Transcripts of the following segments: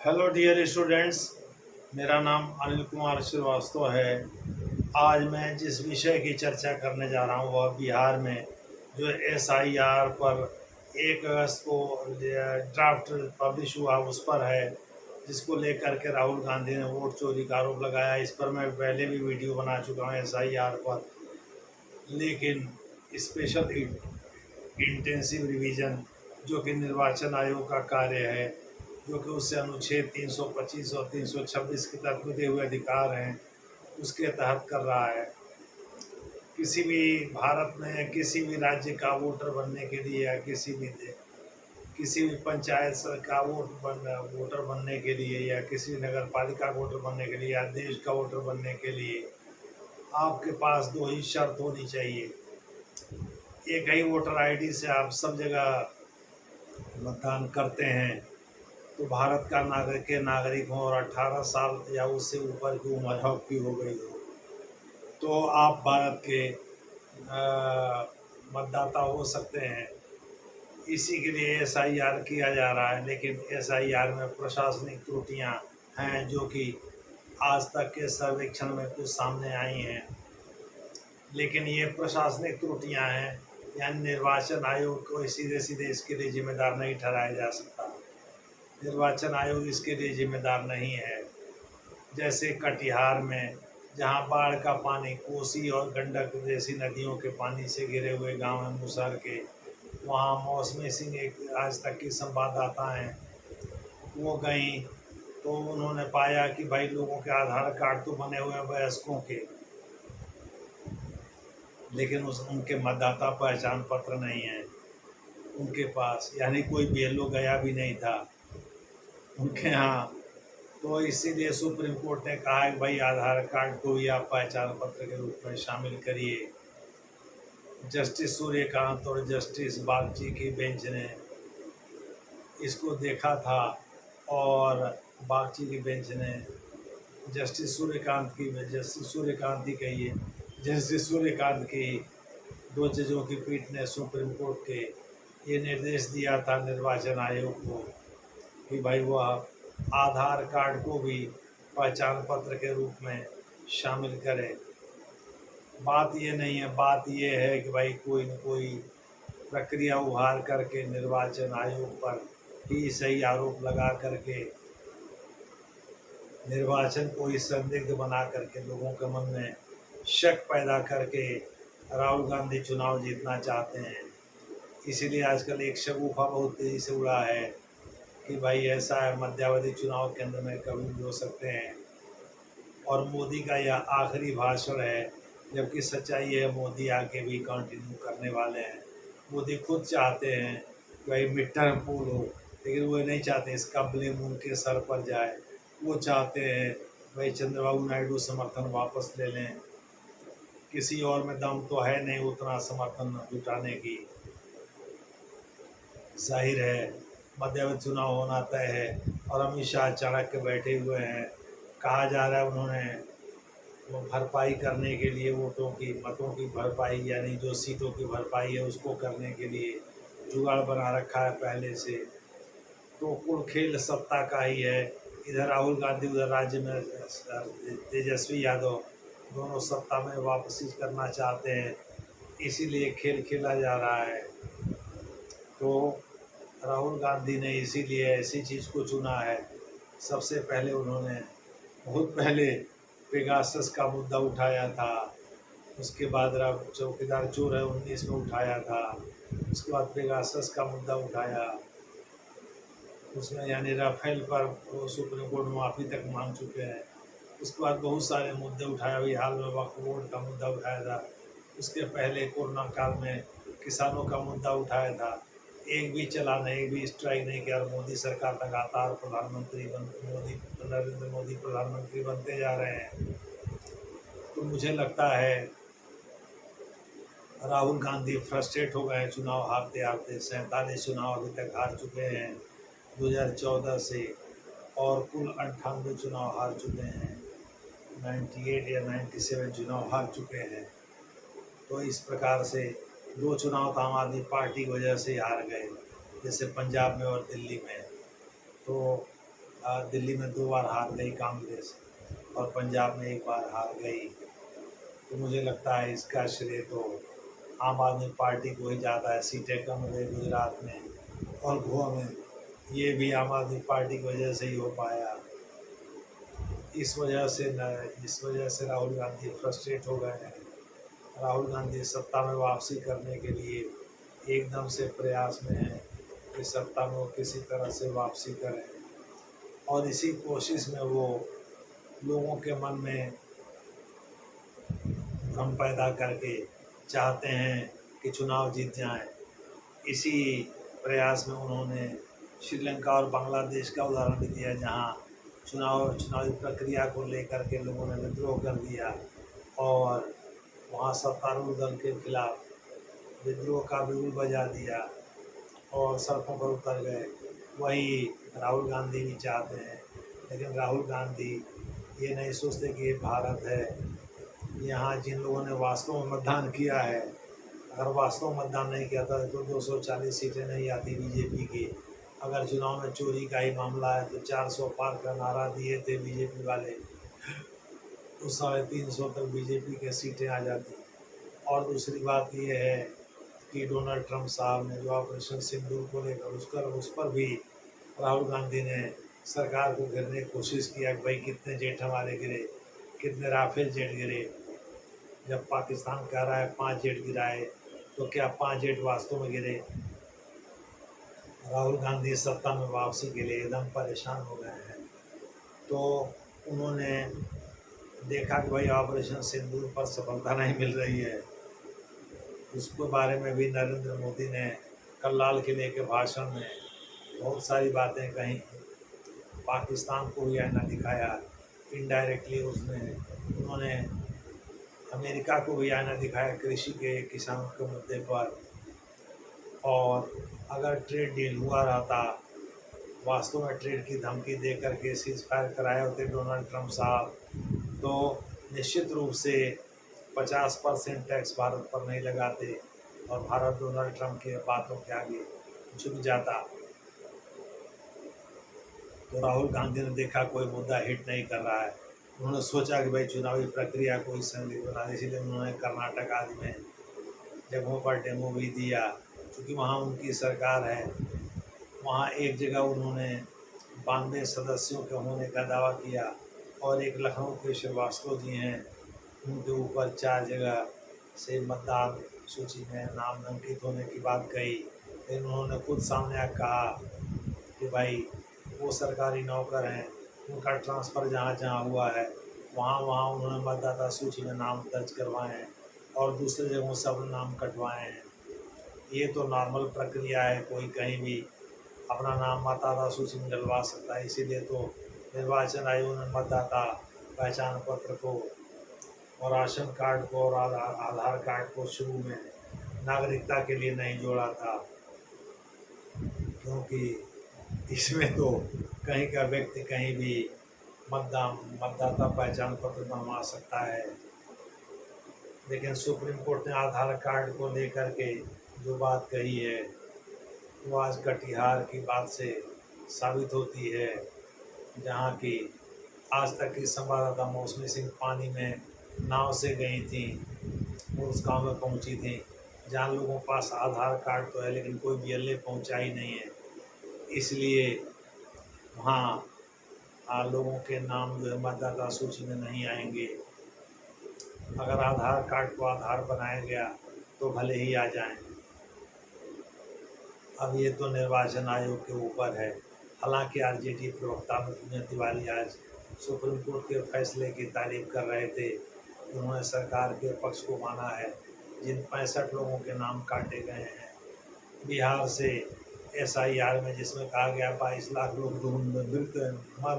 Hello dear students. मेरा नाम अनिल कुमार श्रीवास्तव है। आज मैं जिस विषय की चर्चा करने जा रहा हूँ वह बिहार में जो एसआईआर पर 1 अगस्त को ड्राफ्ट पब्लिश हुआ उस पर है, जिसको लेकर के राहुल गांधी ने वोट चोरी का आरोप लगाया। इस पर मैं पहले भी वीडियो बना चुका हूँ एसआईआर पर, लेकिन स्पेशल इंटेंसिव रिवीजन जो कि निर्वाचन आयोग का कार्य है, जो कि उससे अनुच्छेद 325 और 326 के तहत मिले हुए अधिकार हैं, उसके तहत कर रहा है। किसी भी भारत में किसी भी राज्य का वोटर बनने के लिए या किसी भी पंचायत का वोटर बनने के लिए या किसी नगर पालिका का वोटर बनने के लिए या देश का वोटर बनने के लिए आपके पास दो ही शर्त होनी चाहिए। एक ही वोटर आईडी से आप सब जगह मतदान करते हैं तो भारत का नागरिक हो और 18 साल या उससे ऊपर की उम्र आपकी हो गई हो तो आप भारत के मतदाता हो सकते हैं। इसी के लिए एसआईआर किया जा रहा है, लेकिन एसआईआर में प्रशासनिक त्रुटियां हैं जो कि आज तक के सर्वेक्षण में कुछ सामने आई हैं। लेकिन ये प्रशासनिक त्रुटियां हैं, यानी निर्वाचन आयोग को सीधे सीधे इसके लिए जिम्मेदार नहीं ठहराया जा सकता। निर्वाचन आयोग इसके लिए जिम्मेदार नहीं है। जैसे कटिहार में जहां बाढ़ का पानी कोसी और गंडक जैसी नदियों के पानी से घिरे हुए गांव हैं मुसहर के, वहां मौसमी सिंह एक आज तक की संवाददाता हैं, वो गई तो उन्होंने पाया कि भाई लोगों के आधार कार्ड तो बने हुए हैं वयस्कों के, लेकिन उनके मतदाता पहचान पत्र नहीं है उनके पास, यानी कोई बीएलओ गया भी नहीं था उनके यहाँ। तो इसीलिए सुप्रीम कोर्ट ने कहा है कि भाई आधार कार्ड को भी आप पहचान पत्र के रूप में शामिल करिए। जस्टिस सूर्यकांत और जस्टिस बागची की बेंच ने इसको देखा था और बागची की बेंच ने जस्टिस सूर्यकांत की 2 जजों की पीठ ने सुप्रीम कोर्ट के ये निर्देश दिया था निर्वाचन आयोग को कि भाई वह आधार कार्ड को भी पहचान पत्र के रूप में शामिल करे। बात ये नहीं है, बात ये है कि भाई कोई न कोई प्रक्रिया उभार करके निर्वाचन आयोग पर ही सही आरोप लगा करके निर्वाचन को ही संदिग्ध बना करके लोगों के मन में शक पैदा करके राहुल गांधी चुनाव जीतना चाहते हैं। इसीलिए आजकल एक शगुफा बहुत तेज़ी से उड़ा है कि भाई ऐसा है मध्यावधि चुनाव केंद्र में कभी भी हो सकते हैं और मोदी का यह आखिरी भाषण है, जबकि सच्चाई है मोदी आगे भी कंटिन्यू करने वाले हैं। मोदी खुद चाहते हैं कि भाई मिड टर्म पोल हो, लेकिन वो नहीं चाहते इसका ब्लेम उनके सर पर जाए। वो चाहते हैं भाई चंद्रबाबू नायडू समर्थन वापस ले लें, किसी और में दम तो है नहीं उतना समर्थन जुटाने की। जाहिर है मध्यावधि चुनाव होना तय है और अमित शाह अचानक के बैठे हुए हैं। कहा जा रहा है उन्होंने वो भरपाई करने के लिए मतों की भरपाई यानी जो सीटों की भरपाई है उसको करने के लिए जुगाड़ बना रखा है पहले से। तो कुल खेल सत्ता का ही है। इधर राहुल गांधी, उधर राज्य में तेजस्वी यादव, दोनों सत्ता में वापसी करना चाहते हैं, इसीलिए खेल खेला जा रहा है। तो राहुल गांधी ने इसीलिए ऐसी चीज़ को चुना है। सबसे पहले उन्होंने बहुत पहले पेगासस का मुद्दा उठाया था, उसके बाद चौकीदार चोर है 19 में उठाया था, उसके बाद पेगासस का मुद्दा उठाया, उसमें यानी राफेल पर वो सुप्रीम कोर्ट माफ़ी तक मांग चुके हैं। उसके बाद बहुत सारे मुद्दे उठाया, अभी हाल में वक्फ बोर्ड का मुद्दा उठाया था, उसके पहले कोरोना काल में किसानों का मुद्दा उठाया था। एक भी चलान, एक भी स्ट्राइक नहीं किया और मोदी सरकार लगातार नरेंद्र मोदी प्रधानमंत्री बनते जा रहे हैं। तो मुझे लगता है राहुल गांधी फ्रस्ट्रेट हो गए हैं चुनाव हारते हारते। 47 चुनाव अभी तक हार चुके हैं 2014 से, और कुल 98 चुनाव हार चुके हैं, 98 या 97 चुनाव हार चुके हैं। तो इस प्रकार से 2 चुनाव तो आम आदमी पार्टी की वजह से हार गए, जैसे पंजाब में और दिल्ली में। तो दिल्ली में 2 बार हार गई कांग्रेस और पंजाब में 1 बार हार गई। तो मुझे लगता है इसका श्रेय तो आम आदमी पार्टी को ही ज़्यादा है। सीटें कम हो गई गुजरात में और गोवा में, ये भी आम आदमी पार्टी की वजह से ही हो पाया। इस वजह से राहुल गांधी फ्रस्ट्रेट हो गए हैं। राहुल गांधी सत्ता में वापसी करने के लिए एकदम से प्रयास में हैं कि सत्ता में वो किसी तरह से वापसी करें, और इसी कोशिश में वो लोगों के मन में भ्रम पैदा करके चाहते हैं कि चुनाव जीत जाएं। इसी प्रयास में उन्होंने श्रीलंका और बांग्लादेश का उदाहरण भी दिया, जहां चुनावी प्रक्रिया को लेकर के लोगों ने विद्रोह कर दिया और वहां सत्तारूढ़ दल के खिलाफ विद्रोह का बिगुल बजा दिया और सड़कों पर उतर गए। वही राहुल गांधी भी चाहते हैं, लेकिन राहुल गांधी ये नहीं सोचते कि ये भारत है। यहाँ जिन लोगों ने वास्तव में मतदान किया है, अगर वास्तव में मतदान नहीं किया था तो 240 सीटें नहीं आती बीजेपी की। अगर चुनाव में चोरी का ही मामला है तो 400 पार का नारा दिए थे बीजेपी वाले, तो 350 तक बीजेपी के सीटें आ जाती। और दूसरी बात ये है कि डोनाल्ड ट्रंप साहब ने जो ऑपरेशन सिंदूर को लेकर उस पर भी राहुल गांधी ने सरकार को घेरने की कोशिश किया कि भाई कितने जेट हमारे गिरे, कितने राफेल जेट गिरे। जब पाकिस्तान कह रहा है 5 जेट गिराए, तो क्या 5 जेट वास्तव में गिरे? राहुल गांधी सत्ता में वापसी के लिए एकदम परेशान हो गए हैं। तो उन्होंने देखा कि भाई ऑपरेशन सिंदूर पर सफलता नहीं मिल रही है। उसके बारे में भी नरेंद्र मोदी ने कल लाल किले के भाषण में बहुत सारी बातें कही। पाकिस्तान को भी आईना दिखाया, इनडायरेक्टली उसमें उन्होंने अमेरिका को भी आईना दिखाया कृषि के किसानों के मुद्दे पर। और अगर ट्रेड डील हुआ रहता, वास्तव में ट्रेड की धमकी दे करके सीज फायर कराए होते डोनाल्ड ट्रंप साहब, तो निश्चित रूप से 50% टैक्स भारत पर नहीं लगाते और भारत डोनाल्ड ट्रंप के बातों के आगे झुक जाता। तो राहुल गांधी ने देखा कोई मुद्दा हिट नहीं कर रहा है, उन्होंने सोचा कि भाई चुनावी प्रक्रिया को ही संदिग्ध बना, इसलिए उन्होंने कर्नाटक आदि में जगहों पर डेमो भी दिया। क्योंकि वहाँ उनकी सरकार है, वहाँ एक जगह उन्होंने 92 सदस्यों के होने का दावा किया और एक लखनऊ के श्रीवास्तव जी हैं, उनके ऊपर 4 जगह से मतदार सूची में नाम अंकित होने की बात कही। लेकिन उन्होंने खुद सामने आकर कहा कि भाई वो सरकारी नौकर हैं, उनका ट्रांसफ़र जहाँ जहाँ हुआ है वहाँ वहाँ उन्होंने मतदाता सूची में नाम दर्ज करवाए हैं और दूसरे जगहों से अपने नाम कटवाए हैं। ये तो नॉर्मल प्रक्रिया है, कोई कहीं भी अपना नाम मतदाता सूची में डलवा सकता है। इसीलिए तो निर्वाचन आयोग ने मतदाता पहचान पत्र को और राशन कार्ड को और आधार कार्ड को शुरू में नागरिकता के लिए नहीं जोड़ा था, क्योंकि इसमें तो कहीं का व्यक्ति कहीं भी मतदाता पहचान पत्र बनवा सकता है। लेकिन सुप्रीम कोर्ट ने आधार कार्ड को लेकर के जो बात कही है, वो आज कटिहार की बात से साबित होती है, जहाँ की आज तक की संवाददाता मौसमी सिंह पानी में नाव से गई थी और उस गांव में पहुंची थी जहाँ लोगों के पास आधार कार्ड तो है लेकिन कोई BLA पहुंचा ही नहीं है। इसलिए वहाँ लोगों के नाम जो है मतदाता सूची में नहीं आएंगे। अगर आधार कार्ड को आधार बनाया गया तो भले ही आ जाएं। अब ये तो निर्वाचन आयोग के ऊपर है। हालांकि RJD प्रवक्ता मधुमेह तिवारी आज सुप्रीम कोर्ट के फैसले की तारीफ कर रहे थे। उन्होंने सरकार के पक्ष को माना है। जिन 65 लोगों के नाम काटे गए हैं बिहार से SIR में, जिसमें कहा गया 22 लाख लोग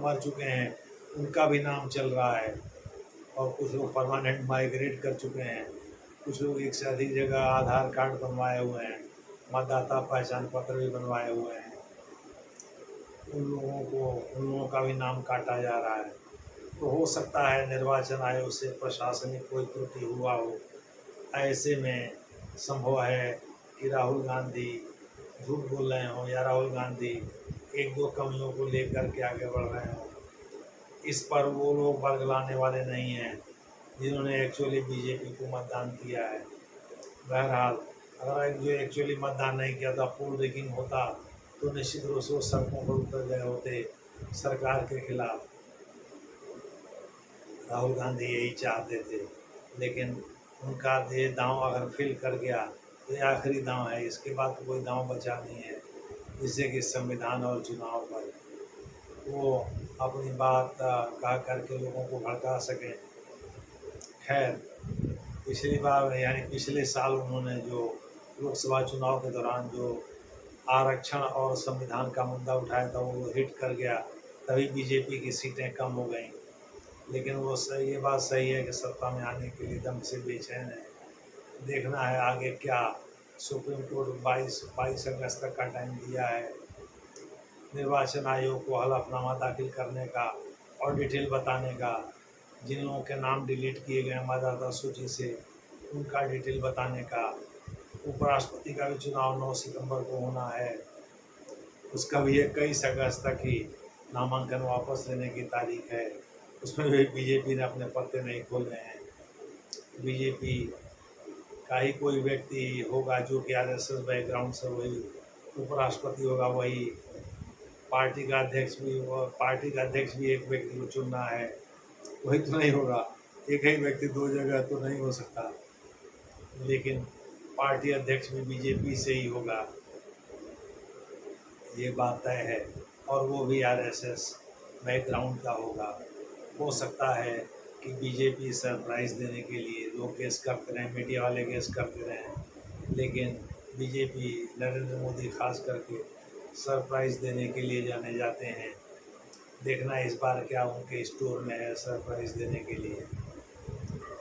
मर चुके हैं, उनका भी नाम चल रहा है और कुछ लोग परमानेंट माइग्रेट कर चुके हैं। कुछ लोग एक से अधिक जगह आधार कार्ड बनवाए हुए हैं, मतदाता पहचान पत्र भी बनवाए हुए हैं। उन लोगों का भी नाम काटा जा रहा है। तो हो सकता है निर्वाचन आयोग से प्रशासनिक कोई त्रुटि हुआ हो। ऐसे में संभव है कि राहुल गांधी झूठ बोल रहे हों या राहुल गांधी एक दो कमियों को लेकर के आगे बढ़ रहे हों। इस पर वो लोग बरगलाने वाले नहीं हैं जिन्होंने एक्चुअली बीजेपी को मतदान किया है। बहरहाल, अगर जो एक्चुअली मतदान नहीं किया था, पोल रिगिंग होता, तो निश्चित रूप से वो सड़कों पर उतर गए होते सरकार के खिलाफ। राहुल गांधी यही चाहते थे, लेकिन उनका ये दांव अगर फेल कर गया तो ये आखिरी दांव है, इसके बाद तो कोई दांव बचा नहीं है जिससे कि संविधान और चुनाव पर वो अपनी बात कह करके लोगों को भड़का सकें। खैर, पिछली बार यानी पिछले साल उन्होंने जो लोकसभा चुनाव के दौरान जो आरक्षण और संविधान का मुद्दा उठाया था वो हिट कर गया, तभी बीजेपी की सीटें कम हो गईं। लेकिन वो सही, ये बात सही है कि सत्ता में आने के लिए दम से बेचैन है। देखना है आगे क्या। सुप्रीम कोर्ट 22 अगस्त तक का टाइम दिया है निर्वाचन आयोग को हलफनामा दाखिल करने का और डिटेल बताने का। जिन लोगों के नाम डिलीट किए गए मतदाता सूची से उनका डिटेल बताने का। उपराष्ट्रपति का भी चुनाव 9 सितंबर को होना है, उसका भी 21 अगस्त तक ही नामांकन वापस लेने की तारीख है। उसमें भी बीजेपी ने अपने पत्ते नहीं खोले हैं। बीजेपी का ही कोई व्यक्ति होगा जो कि आरएसएस बैकग्राउंड से, वही उपराष्ट्रपति होगा, वही पार्टी का अध्यक्ष भी एक व्यक्ति को चुनना है, वही तो नहीं होगा। एक ही व्यक्ति दो जगह तो नहीं हो सकता, लेकिन पार्टी अध्यक्ष भी बीजेपी से ही होगा, ये बात तय है। और वो भी आरएसएस बैकग्राउंड का होगा। हो सकता है कि बीजेपी सरप्राइज़ देने के लिए लोग गेस करते रहें, मीडिया वाले गेस करते रहें, लेकिन बीजेपी नरेंद्र मोदी खास करके सरप्राइज़ देने के लिए जाने जाते हैं। देखना इस बार क्या उनके स्टोर में है सरप्राइज़ देने के लिए।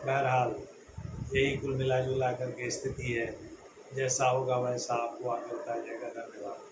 बहरहाल, यही कुल मिला जुला करके स्थिति है। जैसा होगा वैसा आपको आगे बताया जाएगा। धन्यवाद।